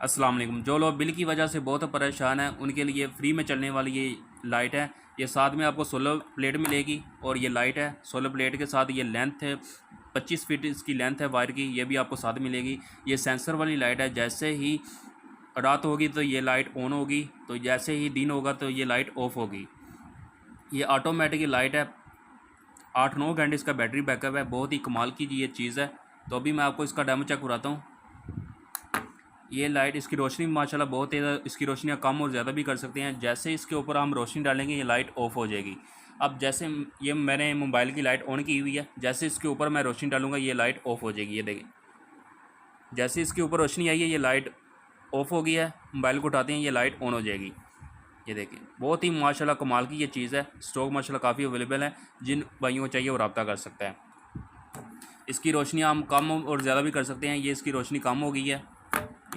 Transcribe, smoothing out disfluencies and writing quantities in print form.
अस्सलाम वालेकुम। जो लोग बिल की वजह से बहुत परेशान हैं उनके लिए फ्री में चलने वाली ये लाइट है। ये साथ में आपको सोलर प्लेट मिलेगी और ये लाइट है। सोलर प्लेट के साथ ये लेंथ है 25 फीट इसकी लेंथ है वायर की, ये भी आपको साथ मिलेगी। ये सेंसर वाली लाइट है। जैसे ही रात होगी तो ये लाइट ऑन होगी, तो जैसे ही दिन होगा तो ये लाइट ऑफ होगी। ये ऑटोमेटिक लाइट है। 8-9 घंटे इसका बैटरी बैकअप है। बहुत ही कमाल की ये चीज़ है। तो अभी मैं आपको इसका डेमो चेक कराता हूँ। ये लाइट, इसकी रोशनी माशाल्लाह बहुत तेज़ है। इसकी रोशनियाँ कम और ज़्यादा भी कर सकते हैं। जैसे इसके ऊपर हम रोशनी डालेंगे ये लाइट ऑफ हो जाएगी। अब जैसे ये मैंने मोबाइल की लाइट ऑन की हुई है, जैसे इसके ऊपर मैं रोशनी डालूंगा ये लाइट ऑफ हो जाएगी। ये देखें, जैसे इसके ऊपर रोशनी आई है ये लाइट ऑफ हो गई है। मोबाइल को उठाते हैं ये लाइट ऑन हो जाएगी। ये देखें, बहुत ही माशाल्लाह कमाल की ये चीज़ है। स्टॉक माशाल्लाह काफ़ी अवेलेबल है। जिन भाइयों को चाहिए वो रब्ता कर सकता है। इसकी रोशनी हम कम और ज़्यादा भी कर सकते हैं। ये इसकी रोशनी कम हो गई है।